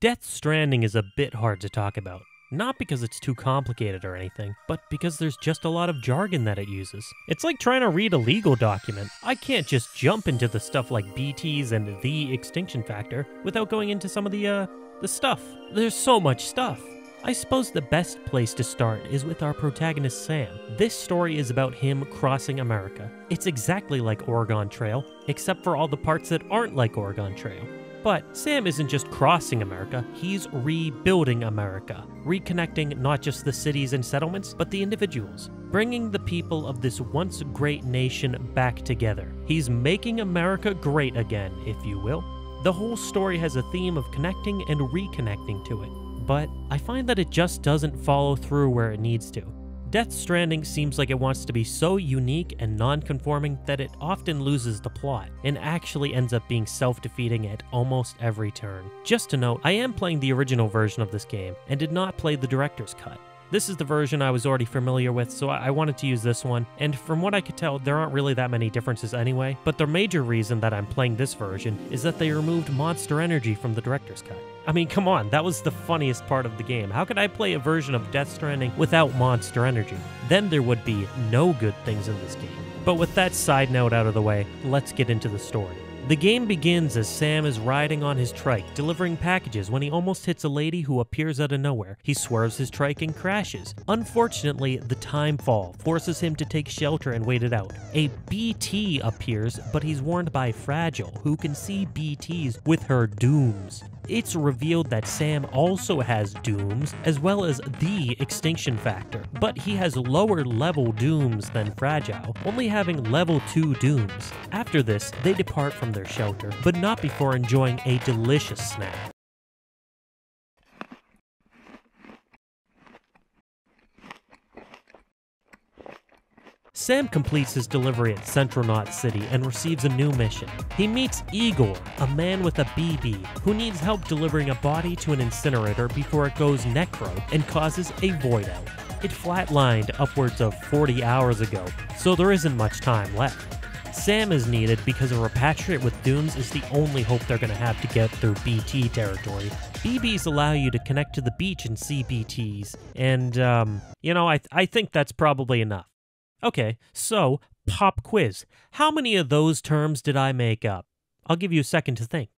Death Stranding is a bit hard to talk about. Not because it's too complicated or anything, but because there's just a lot of jargon that it uses. It's like trying to read a legal document. I can't just jump into the stuff like BTs and the extinction factor without going into some of the stuff. There's so much stuff. I suppose the best place to start is with our protagonist Sam. This story is about him crossing America. It's exactly like Oregon Trail, except for all the parts that aren't like Oregon Trail. But Sam isn't just crossing America, he's rebuilding America, reconnecting not just the cities and settlements, but the individuals, bringing the people of this once great nation back together. He's making America great again, if you will. The whole story has a theme of connecting and reconnecting to it, but I find that it just doesn't follow through where it needs to. Death Stranding seems like it wants to be so unique and non-conforming that it often loses the plot, and actually ends up being self-defeating at almost every turn. Just to note, I am playing the original version of this game, and did not play the director's cut. This is the version I was already familiar with, so I wanted to use this one, and from what I could tell, there aren't really that many differences anyway, but the major reason that I'm playing this version is that they removed Monster Energy from the director's cut. I mean, come on, that was the funniest part of the game. How could I play a version of Death Stranding without Monster Energy? Then there would be no good things in this game. But with that side note out of the way, let's get into the story. The game begins as Sam is riding on his trike, delivering packages when he almost hits a lady who appears out of nowhere. He swerves his trike and crashes. Unfortunately, the time fall forces him to take shelter and wait it out. A BT appears, but he's warned by Fragile, who can see BTs with her dooms. It's revealed that Sam also has dooms, as well as the extinction factor, but he has lower level dooms than Fragile, only having level 2 dooms. After this, they depart from their shelter, but not before enjoying a delicious snack. Sam completes his delivery at Central Knot City and receives a new mission. He meets Igor, a man with a BB, who needs help delivering a body to an incinerator before it goes necro and causes a void out. It flatlined upwards of 40 hours ago, so there isn't much time left. Sam is needed because a repatriate with dooms is the only hope they're going to have to get through BT territory. BBs allow you to connect to the beach and see BTs, and, I think that's probably enough. Okay, so, pop quiz. How many of those terms did I make up? I'll give you a second to think.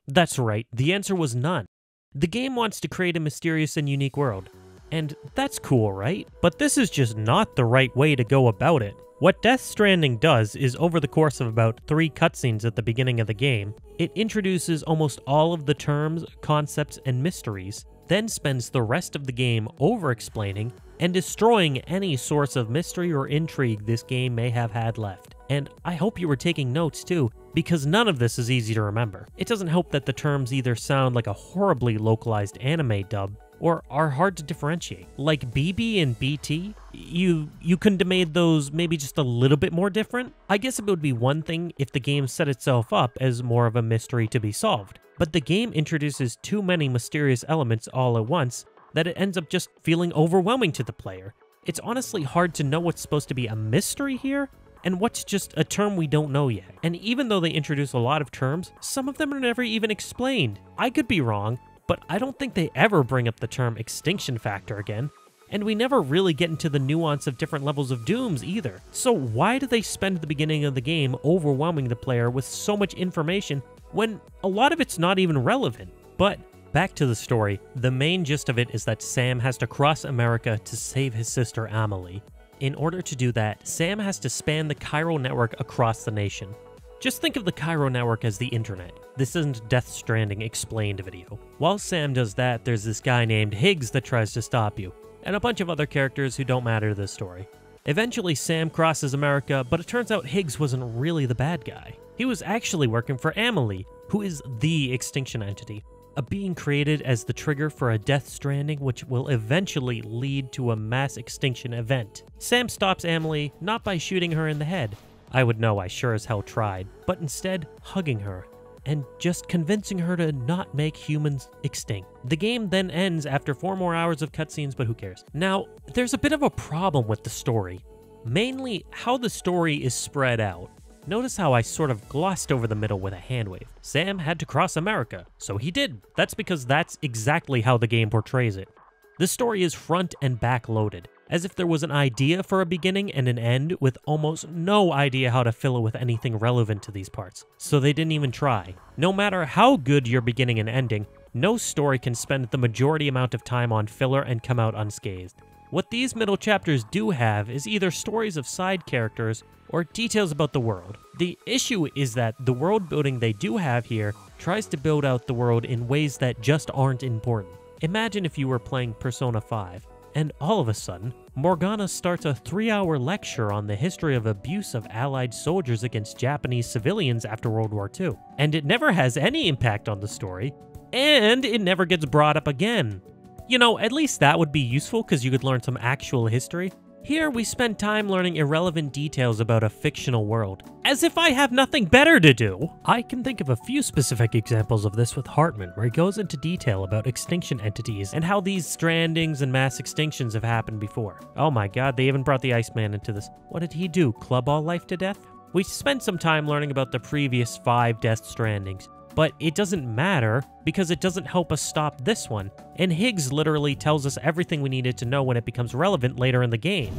That's right, the answer was none. The game wants to create a mysterious and unique world. And that's cool, right? But this is just not the right way to go about it. What Death Stranding does is, over the course of about 3 cutscenes at the beginning of the game, it introduces almost all of the terms, concepts, and mysteries, then spends the rest of the game over-explaining and destroying any source of mystery or intrigue this game may have had left. And I hope you were taking notes too, because none of this is easy to remember. It doesn't help that the terms either sound like a horribly localized anime dub, or are hard to differentiate. Like BB and BT, you couldn't have made those maybe just a little bit more different? I guess it would be one thing if the game set itself up as more of a mystery to be solved, but the game introduces too many mysterious elements all at once that it ends up just feeling overwhelming to the player. It's honestly hard to know what's supposed to be a mystery here, and what's just a term we don't know yet. And even though they introduce a lot of terms, some of them are never even explained. I could be wrong, but I don't think they ever bring up the term extinction factor again, and we never really get into the nuance of different levels of dooms either. So why do they spend the beginning of the game overwhelming the player with so much information when a lot of it's not even relevant? But back to the story, the main gist of it is that Sam has to cross America to save his sister Amelie. In order to do that, Sam has to span the chiral network across the nation. Just think of the chiral network as the internet. This isn't Death Stranding explained video. While Sam does that, there's this guy named Higgs that tries to stop you, and a bunch of other characters who don't matter to this story. Eventually, Sam crosses America, but it turns out Higgs wasn't really the bad guy. He was actually working for Amelie, who is the extinction entity, a being created as the trigger for a Death Stranding which will eventually lead to a mass extinction event. Sam stops Amelie not by shooting her in the head. I would know, I sure as hell tried, but instead hugging her and just convincing her to not make humans extinct. The game then ends after 4 more hours of cutscenes, but who cares? Now, there's a bit of a problem with the story, mainly how the story is spread out. Notice how I sort of glossed over the middle with a hand wave. Sam had to cross America, so he did. That's because that's exactly how the game portrays it. The story is front and back loaded, as if there was an idea for a beginning and an end with almost no idea how to fill it with anything relevant to these parts. So they didn't even try. No matter how good your beginning and ending, no story can spend the majority amount of time on filler and come out unscathed. What these middle chapters do have is either stories of side characters or details about the world. The issue is that the world building they do have here tries to build out the world in ways that just aren't important. Imagine if you were playing Persona 5, and all of a sudden, Morgana starts a 3-hour lecture on the history of abuse of Allied soldiers against Japanese civilians after World War II. And it never has any impact on the story, and it never gets brought up again. You know, at least that would be useful because you could learn some actual history. Here, we spend time learning irrelevant details about a fictional world, as if I have nothing better to do. I can think of a few specific examples of this with Hartman, where he goes into detail about extinction entities and how these strandings and mass extinctions have happened before. Oh my god, they even brought the Iceman into this. What did he do, club all life to death? We spent some time learning about the previous 5 Death Strandings, but it doesn't matter because it doesn't help us stop this one, and Higgs literally tells us everything we needed to know when it becomes relevant later in the game.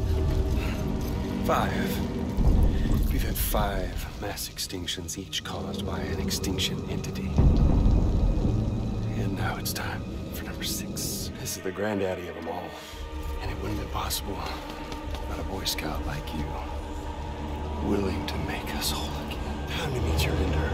5. We've had 5 mass extinctions, each caused by an extinction entity. And now it's time for number 6. This is the granddaddy of them all, and it wouldn't have been possible without a Boy Scout like you, willing to make us whole again. Time to meet your ender.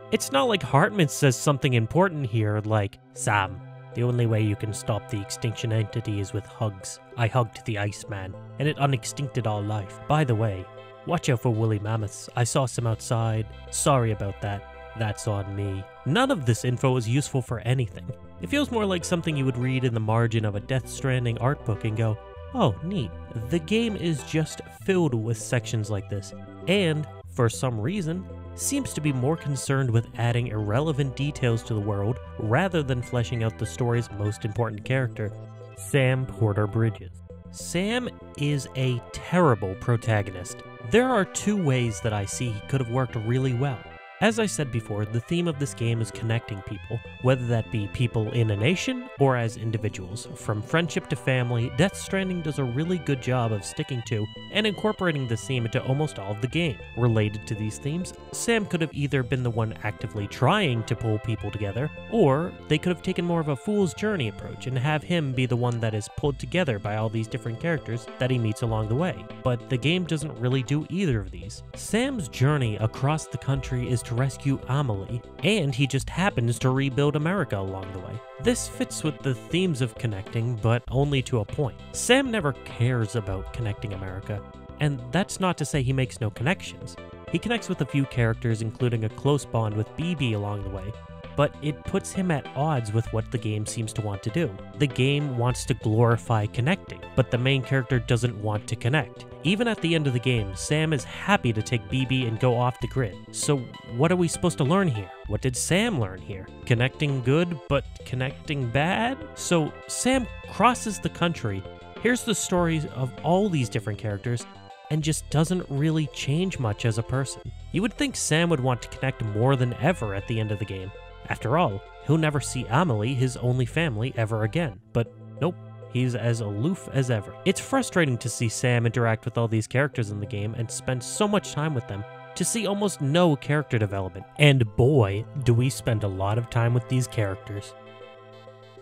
It's not like Hartman says something important here like, Sam, the only way you can stop the extinction entity is with hugs. I hugged the Iceman, and it unextincted all life. By the way, watch out for woolly mammoths. I saw some outside. Sorry about that. That's on me. None of this info is useful for anything. It feels more like something you would read in the margin of a Death Stranding art book and go, oh, neat. The game is just filled with sections like this, and, for some reason, seems to be more concerned with adding irrelevant details to the world rather than fleshing out the story's most important character, Sam Porter Bridges. Sam is a terrible protagonist. There are 2 ways that I see he could have worked really well. As I said before, the theme of this game is connecting people, whether that be people in a nation or as individuals. From friendship to family, Death Stranding does a really good job of sticking to and incorporating this theme into almost all of the game. Related to these themes, Sam could have either been the one actively trying to pull people together, or they could have taken more of a fool's journey approach and have him be the one that is pulled together by all these different characters that he meets along the way. But the game doesn't really do either of these. Sam's journey across the country is to rescue Amelie, and he just happens to rebuild America along the way. This fits with the themes of connecting, but only to a point. Sam never cares about connecting America, and that's not to say he makes no connections. He connects with a few characters, including a close bond with BB along the way, but it puts him at odds with what the game seems to want to do. The game wants to glorify connecting, but the main character doesn't want to connect. Even at the end of the game, Sam is happy to take BB and go off the grid. So what are we supposed to learn here? What did Sam learn here? Connecting good, but connecting bad? So Sam crosses the country, hears the stories of all these different characters, and just doesn't really change much as a person. You would think Sam would want to connect more than ever at the end of the game. After all, he'll never see Amelie, his only family, ever again. But nope, he's as aloof as ever. It's frustrating to see Sam interact with all these characters in the game and spend so much time with them, to see almost no character development. And boy, do we spend a lot of time with these characters.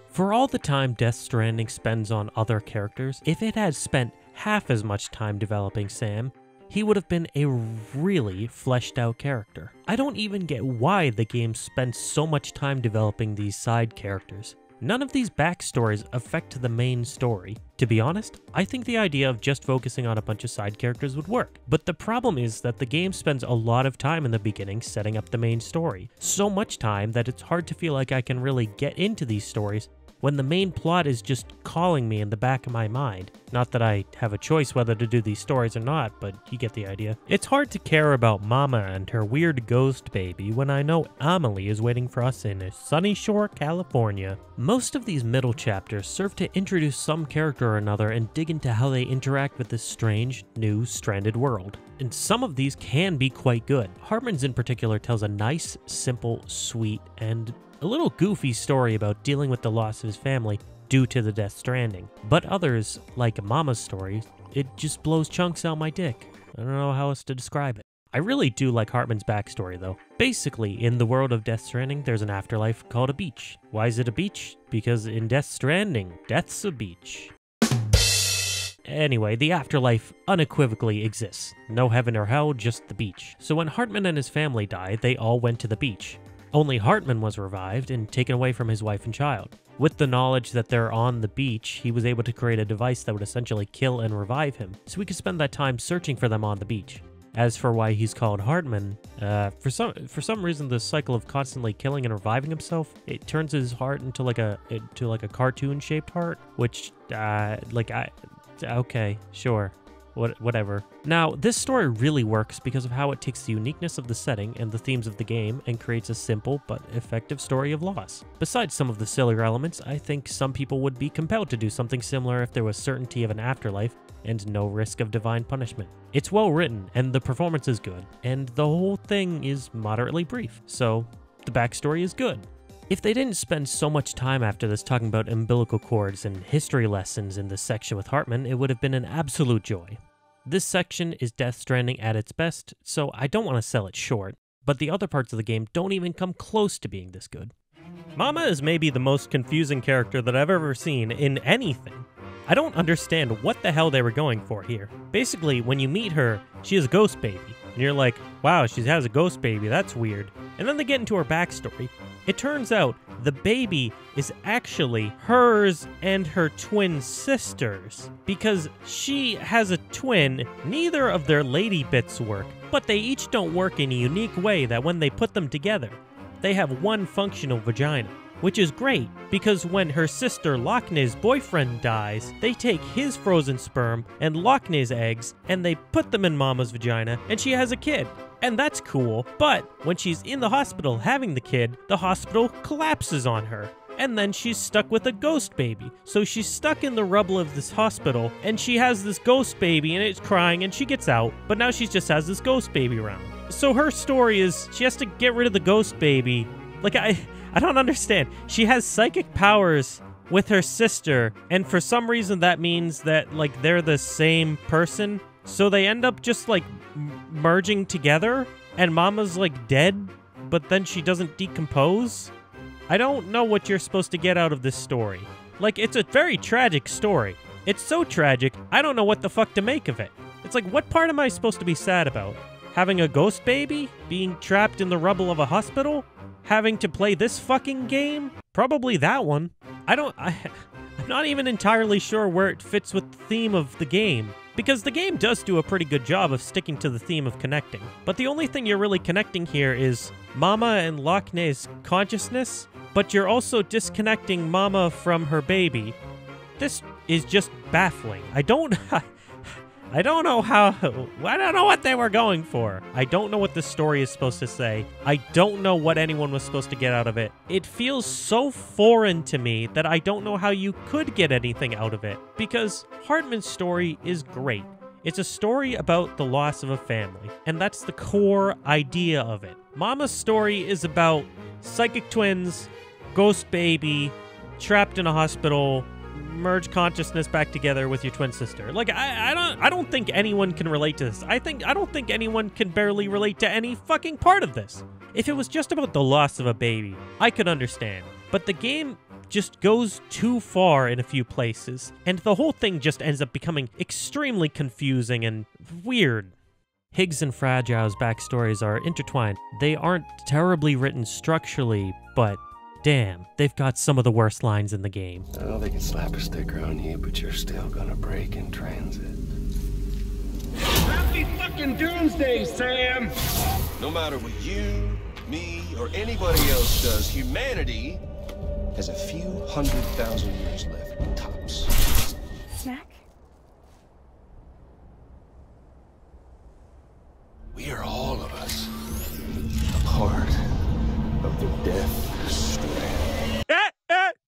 For all the time Death Stranding spends on other characters, if it had spent half as much time developing Sam, he would have been a really fleshed out character. I don't even get why the game spends so much time developing these side characters. None of these backstories affect the main story. To be honest, I think the idea of just focusing on a bunch of side characters would work. But the problem is that the game spends a lot of time in the beginning setting up the main story. So much time that it's hard to feel like I can really get into these stories when the main plot is just calling me in the back of my mind. Not that I have a choice whether to do these stories or not, but you get the idea. It's hard to care about Mama and her weird ghost baby when I know Amelie is waiting for us in Sunny Shore, California. Most of these middle chapters serve to introduce some character or another and dig into how they interact with this strange, new, stranded world. And some of these can be quite good. Hartman's in particular tells a nice, simple, sweet, and a little goofy story about dealing with the loss of his family due to the Death Stranding. But others, like Mama's story, it just blows chunks out my dick. I don't know how else to describe it. I really do like Hartman's backstory though. Basically, in the world of Death Stranding, there's an afterlife called a beach. Why is it a beach? Because in Death Stranding, death's a beach. Anyway, the afterlife unequivocally exists. No heaven or hell, just the beach. So when Hartman and his family died, they all went to the beach. Only Hartman was revived and taken away from his wife and child. With the knowledge that they're on the beach, he was able to create a device that would essentially kill and revive him, so we could spend that time searching for them on the beach. As for why he's called Hartman, for some reason the cycle of constantly killing and reviving himself, it turns his heart into like a cartoon-shaped heart, which okay, sure. Whatever. Now, this story really works because of how it takes the uniqueness of the setting and the themes of the game and creates a simple but effective story of loss. Besides some of the sillier elements, I think some people would be compelled to do something similar if there was certainty of an afterlife and no risk of divine punishment. It's well written, and the performance is good, and the whole thing is moderately brief, so the backstory is good. If they didn't spend so much time after this talking about umbilical cords and history lessons in this section with Hartman, it would have been an absolute joy. This section is Death Stranding at its best, so I don't want to sell it short, but the other parts of the game don't even come close to being this good. Mama is maybe the most confusing character that I've ever seen in anything. I don't understand what the hell they were going for here. Basically, when you meet her, she is a ghost baby, and you're like, wow, she has a ghost baby, that's weird. And then they get into her backstory. It turns out the baby is actually hers and her twin sister's, because she has a twin. Neither of their lady bits work, but they each don't work in a unique way that when they put them together, they have one functional vagina. Which is great, because when her sister Lochne's boyfriend dies, they take his frozen sperm and Lochne's eggs, and they put them in Mama's vagina, and she has a kid. And that's cool, but when she's in the hospital having the kid, the hospital collapses on her. And then she's stuck with a ghost baby. So she's stuck in the rubble of this hospital, and she has this ghost baby, and it's crying, and she gets out, but now she just has this ghost baby around. So her story is, she has to get rid of the ghost baby. Like, I don't understand. She has psychic powers with her sister, and for some reason that means that, like, they're the same person. So they end up just, like, merging together, and Mama's, like, dead, but then she doesn't decompose? I don't know what you're supposed to get out of this story. Like, it's a very tragic story. It's so tragic, I don't know what the fuck to make of it. It's like, what part am I supposed to be sad about? Having a ghost baby? Being trapped in the rubble of a hospital? Having to play this fucking game? Probably that one. I'm not even entirely sure where it fits with the theme of the game. Because the game does do a pretty good job of sticking to the theme of connecting. But the only thing you're really connecting here is Mama and Lochne's consciousness, but you're also disconnecting Mama from her baby. This is just baffling. I don't know what they were going for. I don't know what this story is supposed to say. I don't know what anyone was supposed to get out of it. It feels so foreign to me that I don't know how you could get anything out of it. Because Hartman's story is great. It's a story about the loss of a family, and that's the core idea of it. Mama's story is about psychic twins, ghost baby, trapped in a hospital, merge consciousness back together with your twin sister. Like, I don't think anyone can relate to this. I don't think anyone can barely relate to any fucking part of this. If it was just about the loss of a baby, I could understand. But the game just goes too far in a few places, and the whole thing just ends up becoming extremely confusing and weird. Higgs and Fragile's backstories are intertwined. They aren't terribly written structurally, but damn, they've got some of the worst lines in the game. Oh, they can slap a sticker on you, but you're still gonna break in transit. Happy fucking doomsday, Sam! No matter what you, me, or anybody else does, humanity has a few 100,000 years left, tops. Snack? We are all of us a part of the Death Strand.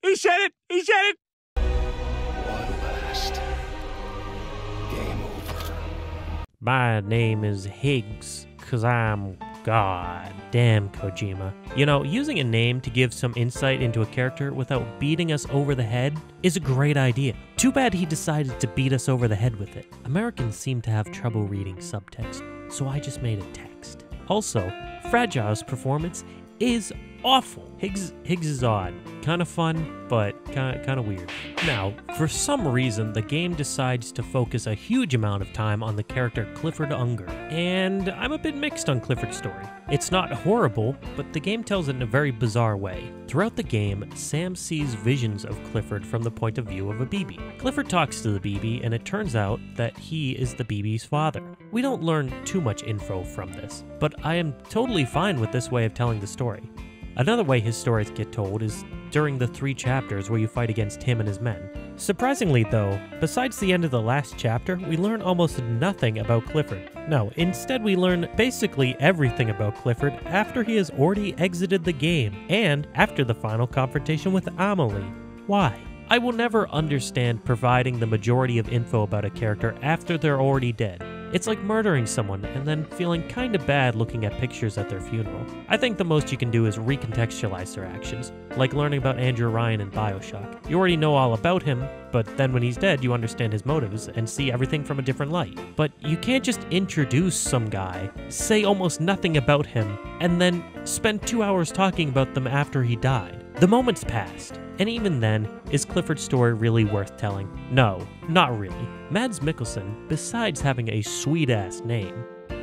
He said it! He said it! One last game over. My name is Higgs, 'cause I'm God damn Kojima. You know, using a name to give some insight into a character without beating us over the head is a great idea. Too bad he decided to beat us over the head with it. Americans seem to have trouble reading subtext, so I just made it text. Also, Fragile's performance is awful. Higgs is odd. Kind of fun, but kind of weird. Now, for some reason, the game decides to focus a huge amount of time on the character Clifford Unger, and I'm a bit mixed on Clifford's story. It's not horrible, but the game tells it in a very bizarre way. Throughout the game, Sam sees visions of Clifford from the point of view of a BB. Clifford talks to the BB, and it turns out that he is the BB's father. We don't learn too much info from this, but I am totally fine with this way of telling the story. Another way his stories get told is during the 3 chapters where you fight against him and his men. Surprisingly though, besides the end of the last chapter, we learn almost nothing about Clifford. No, instead we learn basically everything about Clifford after he has already exited the game, and after the final confrontation with Amelie. Why? I will never understand providing the majority of info about a character after they're already dead. It's like murdering someone and then feeling kinda bad looking at pictures at their funeral. I think the most you can do is recontextualize their actions, like learning about Andrew Ryan in BioShock. You already know all about him, but then when he's dead you understand his motives and see everything from a different light. But you can't just introduce some guy, say almost nothing about him, and then spend 2 hours talking about them after he died. The moment's passed, and even then, is Clifford's story really worth telling? No, not really. Mads Mikkelsen, besides having a sweet-ass name,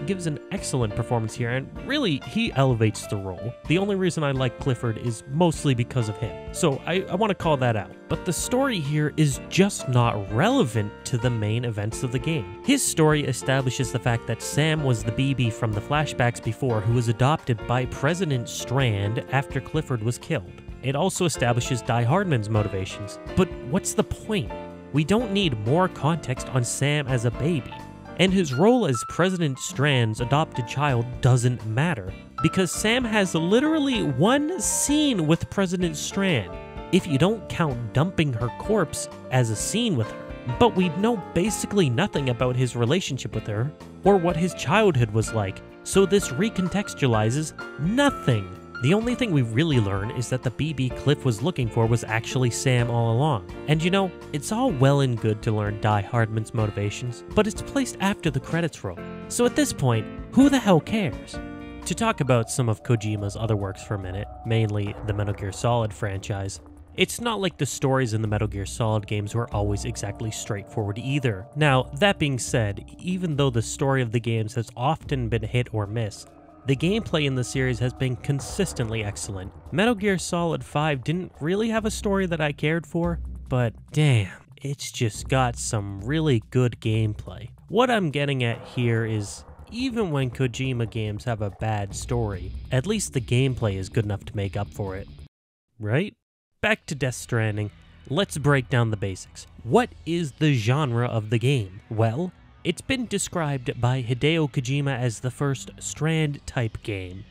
gives an excellent performance here, and really, he elevates the role. The only reason I like Clifford is mostly because of him, so I want to call that out. But the story here is just not relevant to the main events of the game. His story establishes the fact that Sam was the BB from the flashbacks before who was adopted by President Strand after Clifford was killed. It also establishes Die Hardman's motivations. But what's the point? We don't need more context on Sam as a baby. And his role as President Strand's adopted child doesn't matter, because Sam has literally 1 scene with President Strand, if you don't count dumping her corpse as a scene with her. But we know basically nothing about his relationship with her, or what his childhood was like, so this recontextualizes nothing. The only thing we really learn is that the BB Cliff was looking for was actually Sam all along. And you know, it's all well and good to learn Die Hardman's motivations, but it's placed after the credits roll. So at this point, who the hell cares? To talk about some of Kojima's other works for a minute, mainly the Metal Gear Solid franchise, it's not like the stories in the Metal Gear Solid games were always exactly straightforward either. Now, that being said, even though the story of the games has often been hit or miss, the gameplay in the series has been consistently excellent. Metal Gear Solid 5 didn't really have a story that I cared for, but damn, it's just got some really good gameplay. What I'm getting at here is, even when Kojima games have a bad story, at least the gameplay is good enough to make up for it. Right? Back to Death Stranding. Let's break down the basics. What is the genre of the game? Well, it's been described by Hideo Kojima as the first Strand-type game.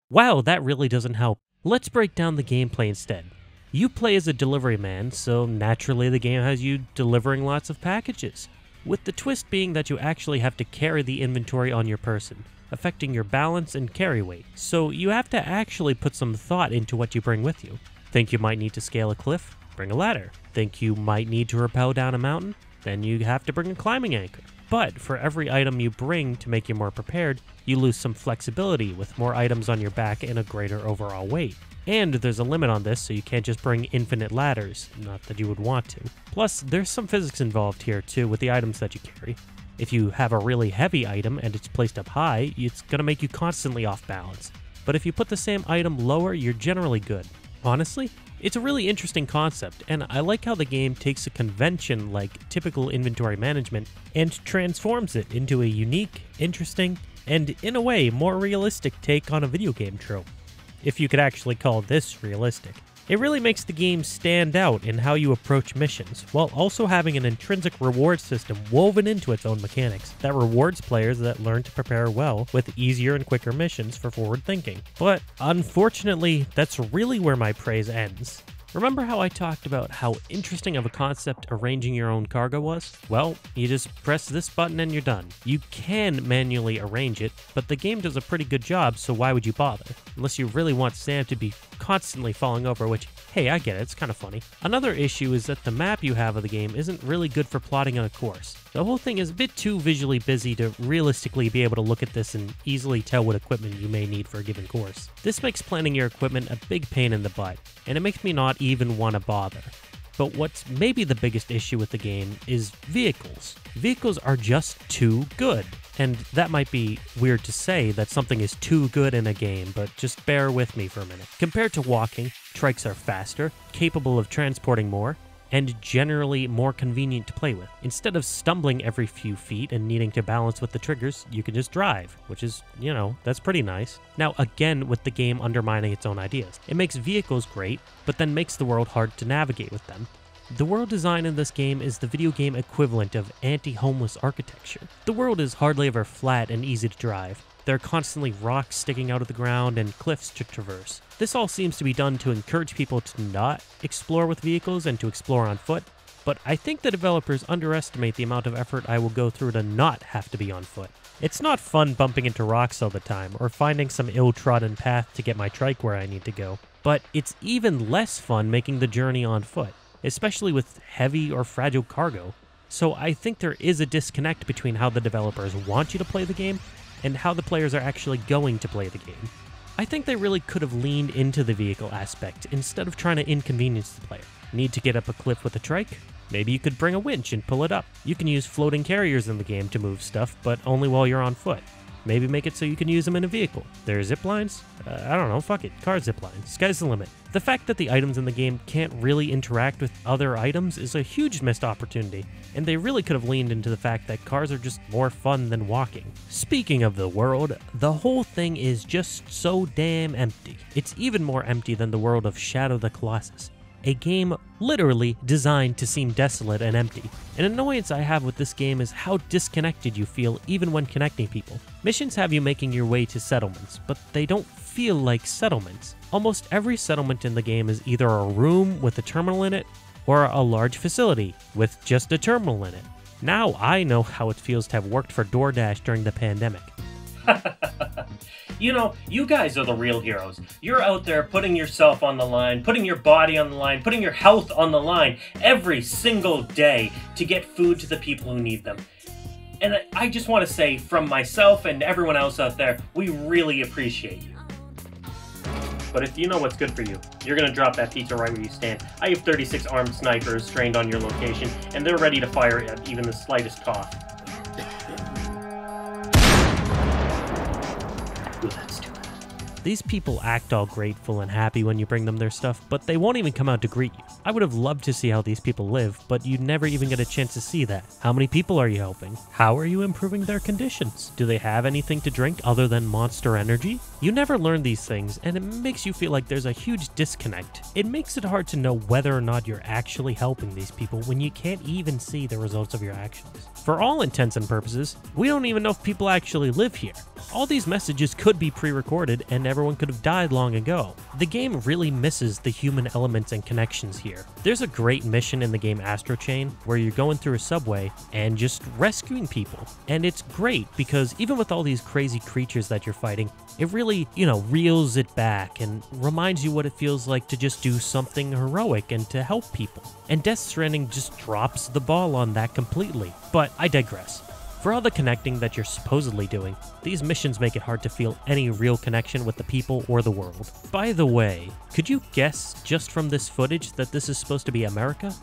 Wow, that really doesn't help. Let's break down the gameplay instead. You play as a delivery man, so naturally the game has you delivering lots of packages, with the twist being that you actually have to carry the inventory on your person, affecting your balance and carry weight. So you have to actually put some thought into what you bring with you. Think you might need to scale a cliff? Bring a ladder. Think you might need to rappel down a mountain? Then you have to bring a climbing anchor. But for every item you bring to make you more prepared, you lose some flexibility with more items on your back and a greater overall weight. And there's a limit on this, so you can't just bring infinite ladders, not that you would want to. Plus, there's some physics involved here too with the items that you carry. If you have a really heavy item and it's placed up high, it's gonna make you constantly off balance. But if you put the same item lower, you're generally good. Honestly, it's a really interesting concept, and I like how the game takes a convention like typical inventory management and transforms it into a unique, interesting, and in a way more realistic take on a video game trope. If you could actually call this realistic. It really makes the game stand out in how you approach missions, while also having an intrinsic reward system woven into its own mechanics that rewards players that learn to prepare well with easier and quicker missions for forward thinking. But unfortunately, that's really where my praise ends. Remember how I talked about how interesting of a concept arranging your own cargo was? Well, you just press this button and you're done. You can manually arrange it, but the game does a pretty good job, so why would you bother? Unless you really want Sam to be constantly falling over, which, hey, I get it, it's kind of funny. Another issue is that the map you have of the game isn't really good for plotting on a course. The whole thing is a bit too visually busy to realistically be able to look at this and easily tell what equipment you may need for a given course. This makes planning your equipment a big pain in the butt, and it makes me not even want to bother. But what's maybe the biggest issue with the game is vehicles. Vehicles are just too good. And that might be weird to say that something is too good in a game, but just bear with me for a minute. Compared to walking, trikes are faster, capable of transporting more, and generally more convenient to play with. Instead of stumbling every few feet and needing to balance with the triggers, you can just drive, which is, that's pretty nice. Now, again, with the game undermining its own ideas. It makes vehicles great, but then makes the world hard to navigate with them. The world design in this game is the video game equivalent of anti-homeless architecture. The world is hardly ever flat and easy to drive. There are constantly rocks sticking out of the ground and cliffs to traverse. This all seems to be done to encourage people to not explore with vehicles and to explore on foot, but I think the developers underestimate the amount of effort I will go through to not have to be on foot. It's not fun bumping into rocks all the time or finding some ill-trodden path to get my trike where I need to go, but it's even less fun making the journey on foot, especially with heavy or fragile cargo. So I think there is a disconnect between how the developers want you to play the game and how the players are actually going to play the game. I think they really could have leaned into the vehicle aspect instead of trying to inconvenience the player. Need to get up a cliff with a trike? Maybe you could bring a winch and pull it up. You can use floating carriers in the game to move stuff, but only while you're on foot. Maybe make it so you can use them in a vehicle. There are zip lines? I don't know, fuck it, car zip lines. Sky's the limit. The fact that the items in the game can't really interact with other items is a huge missed opportunity, and they really could have leaned into the fact that cars are just more fun than walking. Speaking of the world, the whole thing is just so damn empty. It's even more empty than the world of Shadow the Colossus, a game literally designed to seem desolate and empty. An annoyance I have with this game is how disconnected you feel even when connecting people. Missions have you making your way to settlements, but they don't feel like settlements. Almost every settlement in the game is either a room with a terminal in it, or a large facility with just a terminal in it. Now I know how it feels to have worked for DoorDash during the pandemic. You guys are the real heroes. You're out there putting yourself on the line, putting your body on the line, putting your health on the line every single day to get food to the people who need them. And I just want to say, from myself and everyone else out there, we really appreciate you. But if you know what's good for you, you're going to drop that pizza right where you stand. I have 36 armed snipers trained on your location, and they're ready to fire at even the slightest cough. Ooh, that's too bad. These people act all grateful and happy when you bring them their stuff, but they won't even come out to greet you. I would have loved to see how these people live, but you never even get a chance to see that. How many people are you helping? How are you improving their conditions? Do they have anything to drink other than Monster Energy? You never learn these things, and it makes you feel like there's a huge disconnect. It makes it hard to know whether or not you're actually helping these people when you can't even see the results of your actions. For all intents and purposes, we don't even know if people actually live here. All these messages could be pre-recorded and everyone could have died long ago. The game really misses the human elements and connections here. There's a great mission in the game Astro Chain where you're going through a subway and just rescuing people. And it's great because even with all these crazy creatures that you're fighting, it really, reels it back and reminds you what it feels like to just do something heroic and to help people. And Death Stranding just drops the ball on that completely. But I digress. For all the connecting that you're supposedly doing, these missions make it hard to feel any real connection with the people or the world. By the way, could you guess just from this footage that this is supposed to be America?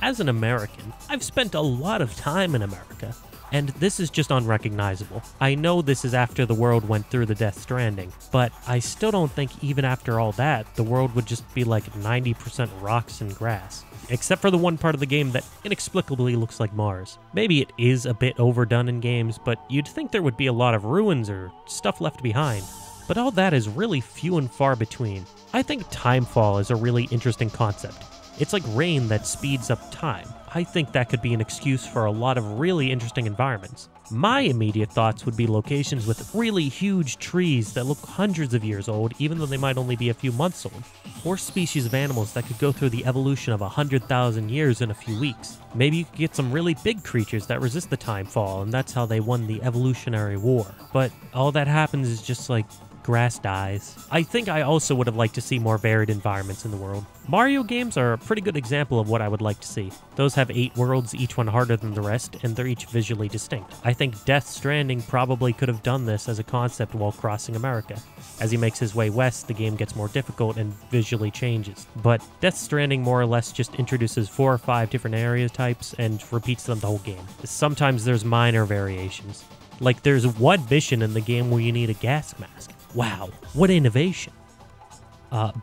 As an American, I've spent a lot of time in America, and this is just unrecognizable. I know this is after the world went through the Death Stranding, but I still don't think even after all that, the world would just be like 90% rocks and grass. Except for the one part of the game that inexplicably looks like Mars. Maybe it is a bit overdone in games, but you'd think there would be a lot of ruins or stuff left behind. but all that is really few and far between. I think timefall is a really interesting concept. It's like rain that speeds up time. I think that could be an excuse for a lot of really interesting environments. My immediate thoughts would be locations with really huge trees that look hundreds of years old, even though they might only be a few months old. Or species of animals that could go through the evolution of 100,000 years in a few weeks. Maybe you could get some really big creatures that resist the timefall, and that's how they won the evolutionary war. But all that happens is just like grass dies. I think I also would have liked to see more varied environments in the world. Mario games are a pretty good example of what I would like to see. Those have 8 worlds, each one harder than the rest, and they're each visually distinct. I think Death Stranding probably could have done this as a concept while crossing America. As he makes his way west, the game gets more difficult and visually changes. But Death Stranding more or less just introduces 4 or 5 different area types and repeats them the whole game. Sometimes there's minor variations. Like there's one mission in the game where you need a gas mask. Wow, what innovation.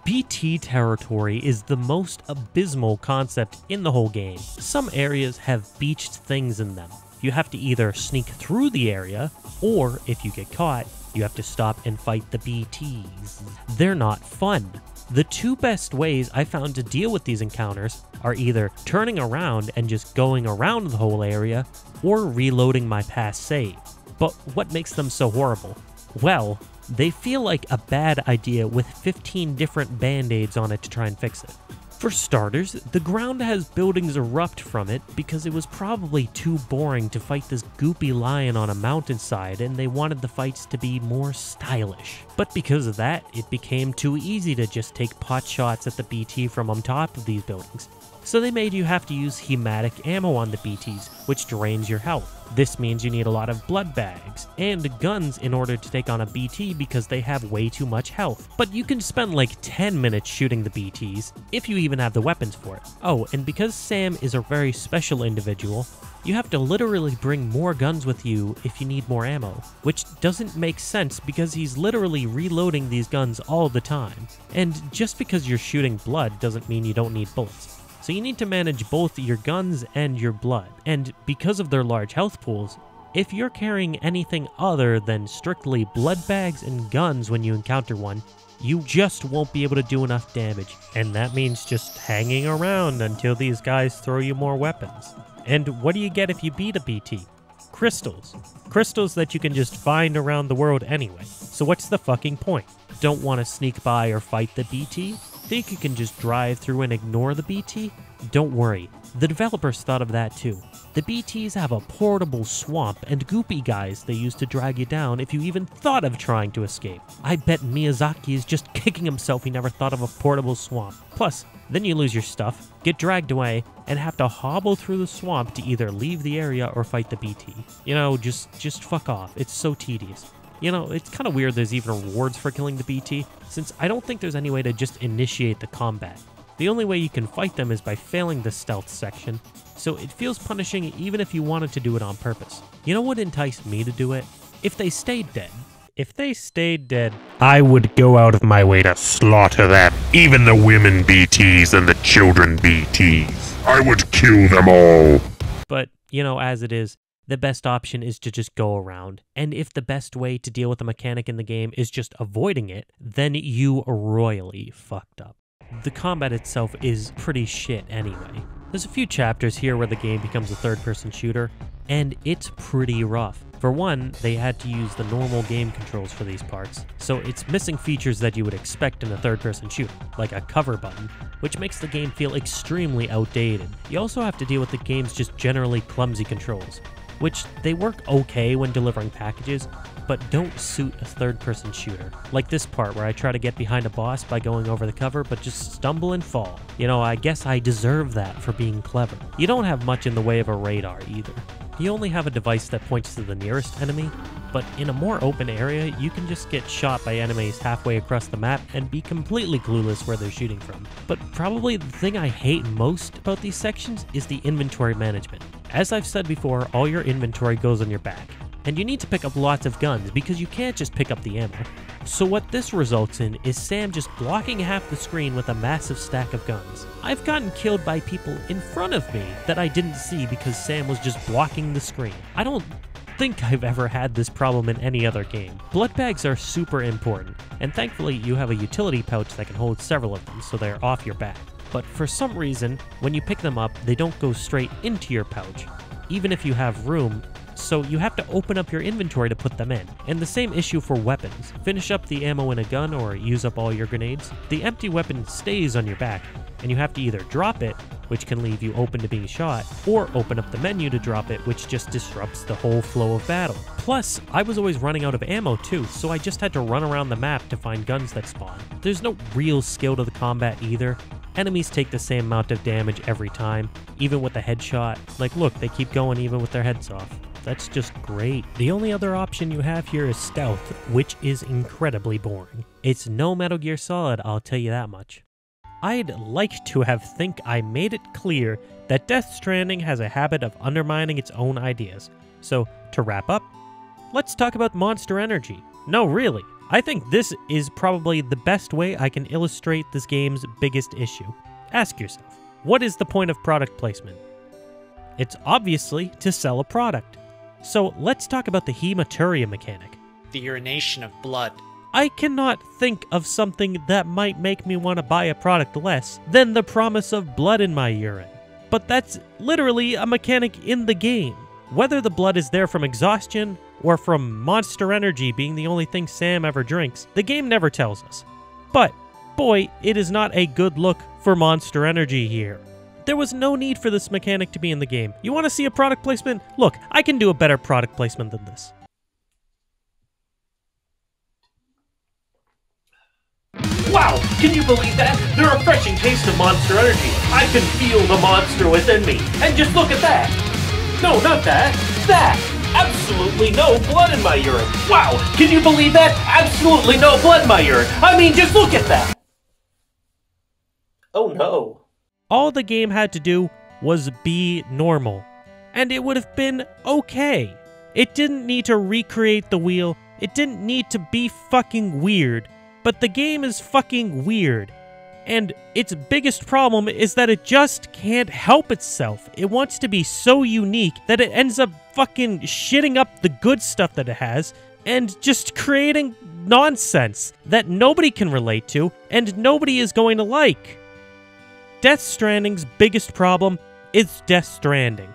BT territory is the most abysmal concept in the whole game. Some areas have beached things in them. You have to either sneak through the area, or if you get caught, you have to stop and fight the BTs. They're not fun. The 2 best ways I found to deal with these encounters are either turning around and just going around the whole area, or reloading my past save. But what makes them so horrible? Well, they feel like a bad idea with 15 different band-aids on it to try and fix it. For starters, the ground has buildings erupt from it because it was probably too boring to fight this goopy lion on a mountainside, and they wanted the fights to be more stylish. But because of that, it became too easy to just take pot shots at the BT from on top of these buildings. So they made you have to use hematic ammo on the BTs, which drains your health. This means you need a lot of blood bags and guns in order to take on a BT because they have way too much health. But you can spend like 10 minutes shooting the BTs, if you even have the weapons for it. Oh, and because Sam is a very special individual, you have to literally bring more guns with you if you need more ammo, which doesn't make sense because he's literally reloading these guns all the time. And just because you're shooting blood doesn't mean you don't need bullets. So you need to manage both your guns and your blood. And because of their large health pools, if you're carrying anything other than strictly blood bags and guns when you encounter one, you just won't be able to do enough damage. And that means just hanging around until these guys throw you more weapons. And what do you get if you beat a BT? Crystals. Crystals that you can just find around the world anyway. So what's the fucking point? Don't want to sneak by or fight the BT? Think you can just drive through and ignore the BT? Don't worry, the developers thought of that too. The BTs have a portable swamp and goopy guys they use to drag you down if you even thought of trying to escape. I bet Miyazaki is just kicking himself he never thought of a portable swamp. Plus, then you lose your stuff, get dragged away, and have to hobble through the swamp to either leave the area or fight the BT. You know, just fuck off. It's so tedious. You know, it's kind of weird there's even rewards for killing the BT, since I don't think there's any way to just initiate the combat. The only way you can fight them is by failing the stealth section, so it feels punishing even if you wanted to do it on purpose. You know what enticed me to do it? If they stayed dead. If they stayed dead, I would go out of my way to slaughter them. Even the women BTs and the children BTs. I would kill them all. But, you know, as it is, the best option is to just go around. And if the best way to deal with a mechanic in the game is just avoiding it, then you royally fucked up. The combat itself is pretty shit anyway. There's a few chapters here where the game becomes a third-person shooter, and it's pretty rough. For one, they had to use the normal game controls for these parts, so it's missing features that you would expect in a third-person shooter, like a cover button, which makes the game feel extremely outdated. You also have to deal with the game's just generally clumsy controls, which they work okay when delivering packages, but don't suit a third-person shooter. Like this part where I try to get behind a boss by going over the cover, but just stumble and fall. You know, I guess I deserve that for being clever. You don't have much in the way of a radar either. You only have a device that points to the nearest enemy, but in a more open area, you can just get shot by enemies halfway across the map and be completely clueless where they're shooting from. But probably the thing I hate most about these sections is the inventory management. As I've said before, all your inventory goes on your back, and you need to pick up lots of guns because you can't just pick up the ammo. So what this results in is Sam just blocking half the screen with a massive stack of guns. I've gotten killed by people in front of me that I didn't see because Sam was just blocking the screen. I don't think I've ever had this problem in any other game. Blood bags are super important, and thankfully you have a utility pouch that can hold several of them so they're off your back. But for some reason, when you pick them up, they don't go straight into your pouch, even if you have room, so you have to open up your inventory to put them in. And the same issue for weapons. Finish up the ammo in a gun or use up all your grenades, the empty weapon stays on your back, and you have to either drop it, which can leave you open to being shot, or open up the menu to drop it, which just disrupts the whole flow of battle. Plus, I was always running out of ammo too, so I just had to run around the map to find guns that spawn. There's no real skill to the combat either. Enemies take the same amount of damage every time, even with a headshot. Like look, they keep going even with their heads off. That's just great. The only other option you have here is stealth, which is incredibly boring. It's no Metal Gear Solid, I'll tell you that much. I'd like to think I made it clear that Death Stranding has a habit of undermining its own ideas. So, to wrap up, let's talk about Monster Energy. No, really, I think this is probably the best way I can illustrate this game's biggest issue. Ask yourself, what is the point of product placement? It's obviously to sell a product. So let's talk about the hematuria mechanic. The urination of blood. I cannot think of something that might make me want to buy a product less than the promise of blood in my urine. But that's literally a mechanic in the game. Whether the blood is there from exhaustion or from Monster Energy being the only thing Sam ever drinks, the game never tells us. But, boy, it is not a good look for Monster Energy here. There was no need for this mechanic to be in the game. You want to see a product placement? Look, I can do a better product placement than this. Wow, can you believe that? The refreshing taste of Monster Energy. I can feel the monster within me. And just look at that. No, not that. That. Absolutely no blood in my urine. Wow, can you believe that? Absolutely no blood in my urine. I mean, just look at that. Oh no. All the game had to do was be normal, and it would have been okay. It didn't need to recreate the wheel, it didn't need to be fucking weird, but the game is fucking weird. And its biggest problem is that it just can't help itself. It wants to be so unique that it ends up fucking shitting up the good stuff that it has, and just creating nonsense that nobody can relate to, and nobody is going to like. Death Stranding's biggest problem is Death Stranding.